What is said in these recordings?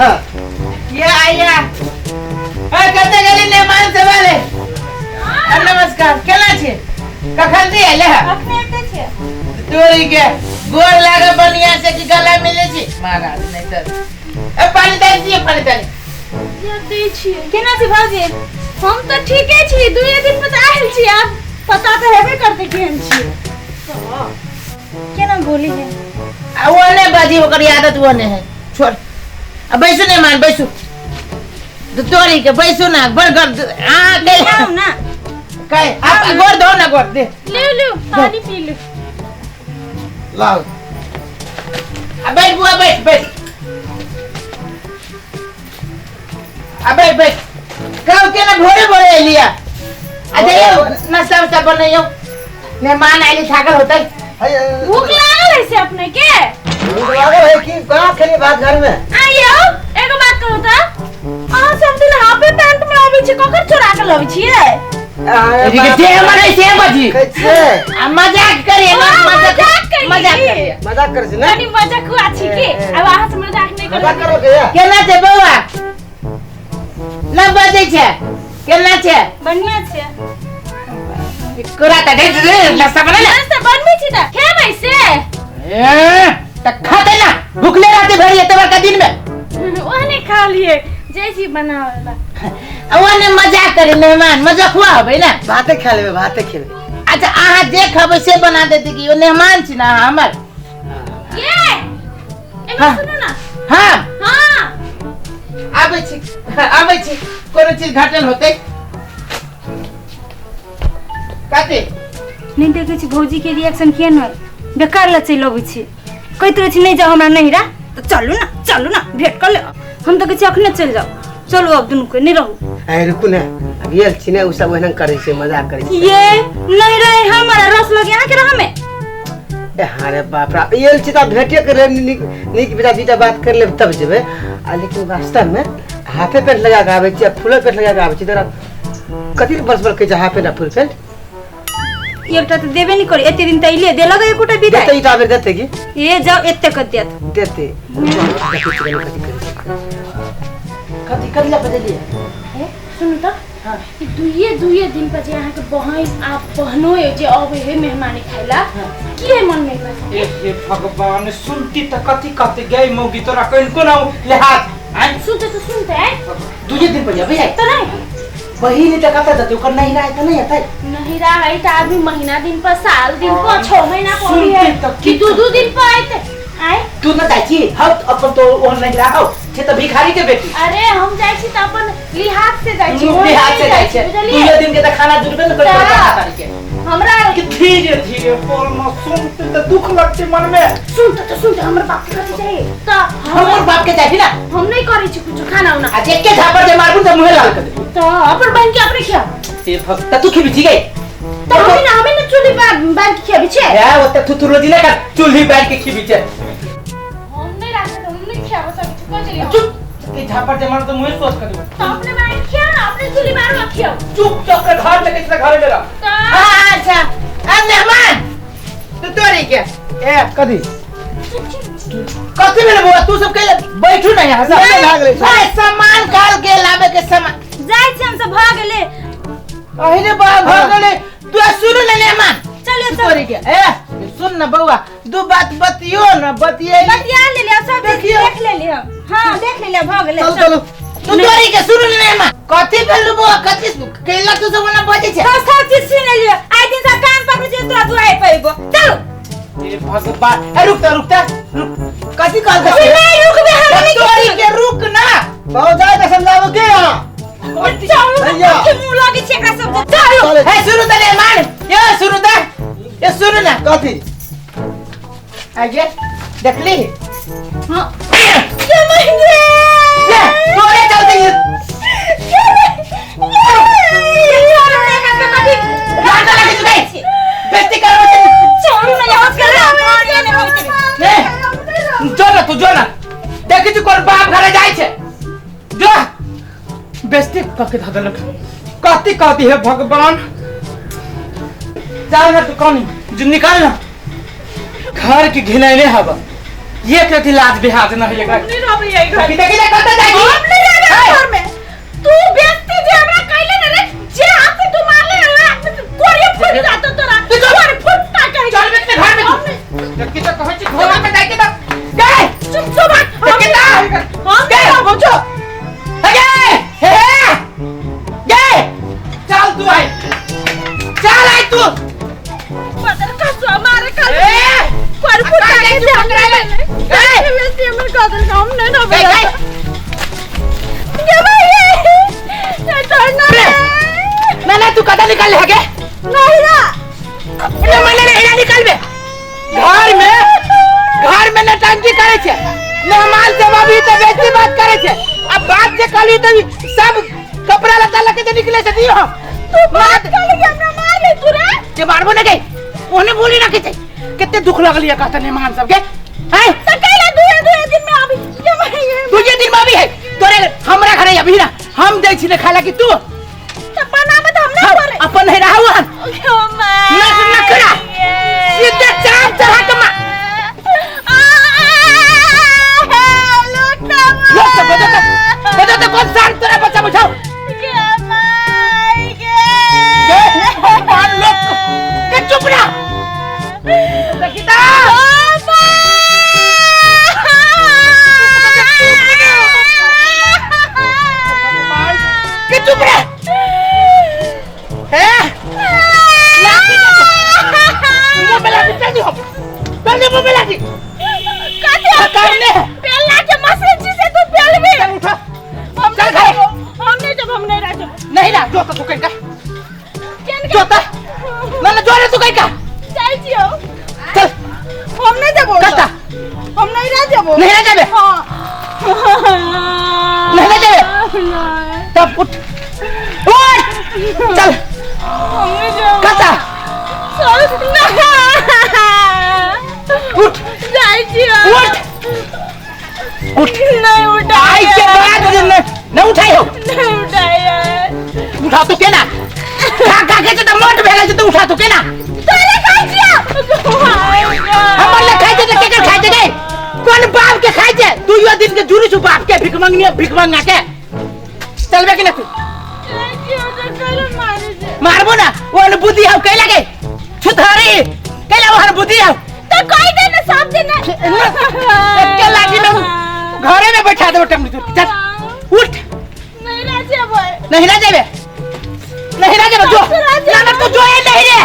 ये आया कते गेली मेहमान से वाले नमस्कार केना छे कखन दी आले अखने एते छे तोरी के गोर लागे बनिया से कि गला मिले छी महाराज नहीं तो ए पानी दे दिए पानी दे ये दे छी केना छी भाजी हम तो ठीके छी दुए दिन में आइल छी आप पता तो हेबे करते केहन छी केना बोली है वो ने बाजी ओकर आदत वो ने है छोड़ अब बैसो ने मान बैसो तो तोरी के बैसो ना बर्गर हां ले आओ ना काय आप गोर दो ना गोर दे ले ले पानी पी ले लाओ अब बैठ बुआ बैठ बैठ अब बैठ काऊ के ना भोरे भोरे लिया अच्छा ये नाश्ता वास्ता बनाइयो मेहमान आइले थाकल होतै भूख लागल है से अपने के भूख लागल है कि कहां खेली बात घर में आइयो एगो बात कहू त अहाँ सब दिन हाफे पैंट में आबै छी ककर चोरा के लबै छियै अरे के मने से बाजी कैसे मजाक करे ना मजाक करे मजाक कर छी ना कनी मजाक हुआ छी के अब अहाँ से मजाक नहीं करो मजाक करो के केना छे बौआ ना बाजै छे केना छे बढ़िया छे कोरा त दे दे नाश्ता बना ले नाश्ता बनबै छी त खेबै से ए त खाते ना भूखले रहते भरी एतबार का दिन में ओहने खा लिए जैसी बनावेला ओने मजाक करे मेहमान मजाक हुआ होबे ना भाते खा लेबे भाते खेबे अच्छा आहा जे खबे से बना देते कि ओ मेहमान छी ना हमर ये एमे सुनो ना हां हां आबै छी कोनो चीज घटल होते काते नहीं देखे छी भौजी के रिएक्शन केहन है बेकार ल चल अबै छी कहैत रहे छी नहीं जाओ हमरा नहीं रा तो चलू ना भेट कर ले हम तो कहै छी अखने चल जाओ चलो अब दुनु के नहीं रहू ए रुकू ना अब ये छी ना उ सब ओहन करे छै मजाक करे छै ये नहीं रहे हमारा रस लगे यहाँ के रहा में अरे बाप रे ये छी त भेटे के नीक बेटा बीटा बात कर ले तब जेबे आ लेकिन वास्तव में हाफे पेंट लगा के आबै छी फुल पेंट लगा के आबै छी तोरा कथि बस के जा हाफे ना फुल पेंट एकटा तो देबे नहीं करे एते दिन त इले देला गए कोटा बिदा देते ई ताबे देते की ये जाओ एते कर देत देते कथि ला बदलिए ए सुनु त हां दुइये दिन पर जे अहाँ के बहन आप बहनो जे आवे है मेहमानी खाइला की है मन में ए भगवान सुनती त कथि कहते गई मौगी तोरा कइन कोना ले हाथ सुनते दुइये दिन पर जाबे तो नहीं बहिनी त कता जते ओकर नहीं रहे त नहीं आतै नहीं रहा है त आदमी महीना दिन पर साल दिन पर 6 महीना पर सुनते है त कि दो दिन पर आते आए तू न जाई छी हम अपन तो ओन नहीं रहो छे त भिखारी के बेटी अरे हम जाई छी त अपन लिहाज से जाई छी लिहाज से जाई छै दुइये दिन के त खाना जुड़बे न करे खाता के हमरा कि धीरे धीरे बोल न सुनते त दुख लगते मन में सुनते हमर बाप के कथि चाहिए त हमर बाप के चाहिए ना हम नहीं करे छी कुछ खाना उना आज एक के झापर जे मारबू त मुंह लाल कर दे त अपन बहन के अपने खिया से भक्त तू की बिची गई त हमें न चूल्ही बांध के खिया बिछे या वो त तू रोजी ना कर चूल्ही बैठ के खी बिचे हम नहीं रात हम नहीं खिया बस अभी चुप चलिए चुप के झापर जे मार त मुंह सोच कर दे तो अपने बहन खिया ना अपने चूल्ही मारो खिया चुप चुप के घर लेके चला घर में रह अच्छा अब मेहमान तू तोरी के ए कदी कथि में बुआ तू सब के बैठू ना यहां सब भाग ले सामान काल के लावे के सामान जाई छी हम सब भाग ले अहिने भाग ले तू सुन ले मेहमान चलिए तोरी के ए सुन ना बउआ दो बात बतियो ना बतिया ले सब देख ले हां देख ले भाग ले चलो तू तोरी के सुन ले मेहमान कथि भेलु बुआ कथि केला तू सब ना बजे छे सब चीज सुन लियो आई दिन से कान पकड़ जे तोरा दुआई पइबो चलो ए भगवान रुक कथि कहल नहीं रुक बे हम नहीं तोरी के रुक ना बहुत ज्यादा समझाओ के हां भैया के मुंह लागे छे एकरा सब चलो ए सुनु त मेहमान ये सुनु ना कथि आगे देखली हां ये महंगे ये तोरे चलते ये बेइज्जती करो छोड़ू ना याद कर तू जो ना देखी तू कोन बाप घरे जाई छे जो बेइज्जती करके धदलक कहती है भगवान जाओ ना तू कौन जो निकाल ना घर की घिनैले हवा ये कथी लाज बिहाज नहीं एकरा नहीं रहबे यही घर किते किते करते जाएगी हम नहीं रहबे घर में तू बेइज्जती जे हमरा कहले न रे जे हाथ से तू मारले रे कोरिया फुट जात तोरा तू कोरी फुटता कहे चल बेटे घर में किते कहै छी घर में जाके तो गए चुप चुप किता हम गए पहुंचो गए हे गए चल तू आई चल आई तू पता का सो मारे कल कोरी फुट के पकड़ा ले गए वैसे हमर कदर काम नहीं ना गए ये भाई ये छोड़ना ना तू कदा निकाल है के नहीं ना अपने मने नहीं निकाल बे घर में नटंकी करे छे मेहमान से बाबी तो बेइज्जती बात करे छे अब बात जे कहली तो सब कपड़ा लता लेके तो निकले से दियो तू बात कर ले हमरा मार ले तू रे के मारबो न गई ओने बोली ना किते कितने दुख लगलिया कहता मेहमान सब के हैं तो कहला दूए दिन में अभी ये भाई तुझे दिन में भी है तोरे हमरा घरे अभी ना हम दे छी खाला कि तू तो बना मत हम नहीं करे अपन है रहू ओ माय ना करा सीधे चार चढ़ा के मार लोग सब बता तो कौन सान तेरा बच्चा बुझाओ मान लोग के चुप रहा देखिता के चुप रहा है मुंह में लाठी चल दी पहले मुंह में लाठी करने पेला के मशीन से तू पेल भी चल उठा चल घर हम नहीं जब हम नहीं रह नहीं ना जो तो कहीं का जोता ना जोरे तू कहीं का चल जियो चल हम नहीं जब कता हम नहीं रह जब नहीं रह जाबे हां नहीं रह जाबे तब उठ चल हम नहीं जब कता चल ना उठ जाई जियो उठ नहीं उठा आई के बाद न उठाई हो नहीं उठाया उठा तो केना खा के तो मोट भेले तो उठा तो केना तोरे खाई जियो हमर ले खाई जे के खाई जे कौन बाप के खाई जे तू यो दिन के जुरी छु बाप के भिख मंगा के चलबे कि न तू मारबो ना वो बुद्धि हम कह लगे छुथारी कहला वो बुद्धि हम तो कोई दिन सब दिन के लागी में घरे में बैठा दे टंगली तू चल उठ नहीं रह जाबे नहीं रह जाबे जो ना तू जो है नहीं रे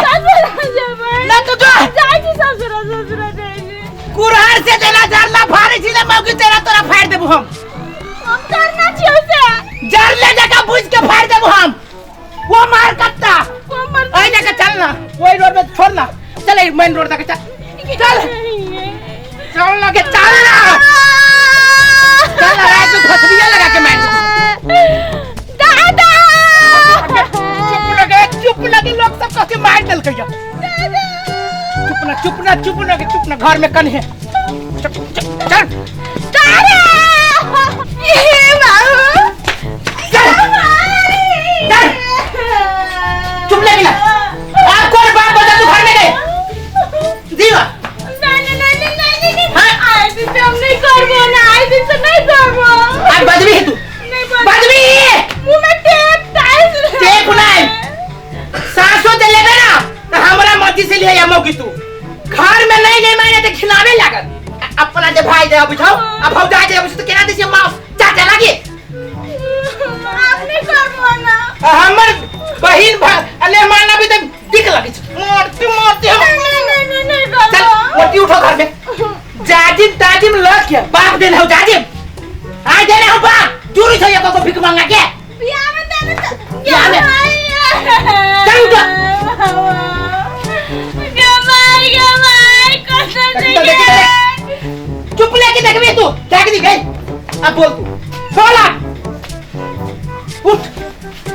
ना तू जो जाई जी ससुर देली कुरहार से देना जरला फाड़ी छिले मौकी तेरा तोरा फाड़ देबो हम करना चाहिए से जर ले जगह बुझ के फाड़ देबो हम वो मार कत्ता आई जगह चल ना वही रोड में छोड़ ना चल मेन रोड तक चल चल लगे चल ना चल रहा है तू फसलिया लगा के मार दादा चुप लगे लोग सब कह के मार डल गया चुप ना घर में कन है चल चुप लगे ना आप कौन बात बोलता तू घर में गए दीवा नहीं करबो ना आई दिन से नहीं करबो आज बदबी है तू बदबी मुंह में टेप नहीं सासो दे लेबे ना तो हमरा मर्जी से ले आमो की तू घर में नहीं मैंने तो खिलावे लागत अपना जे भाई दे बुझाओ अब भौजा दे बुझ तो केना देसी मां चाचा लागे आप नहीं करबो ना हमर बहिन अले माना भी तो दिख लगे मोरती नहीं चल मोटी उठो घर में जाजिम लग के बाप देन हो जाजिम आ देने हो बाप चोरी छ को भिख मांगा के बियाह में देने तो बियाह में चल उठो गमाई कसम से चुप लेके देखबे तू देख दी गई अब बोल तू बोला उठ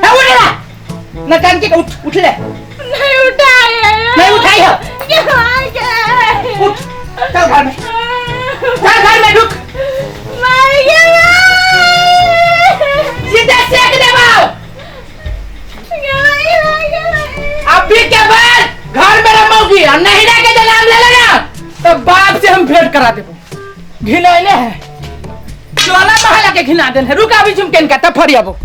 है उठ रे न कान के उठ ले नहीं उठाया नहीं उठाई हो उठ चल घर में ढुक मर गया सीधे सेक दे बाव अभी के बाद घर में रमोगी और नहीं रह के नाम ले लेना तो बाप से हम भेंट करा देबो घिनैले है टोला महला के घिना देन है रुका भी झुमकेन का तब फरियाबो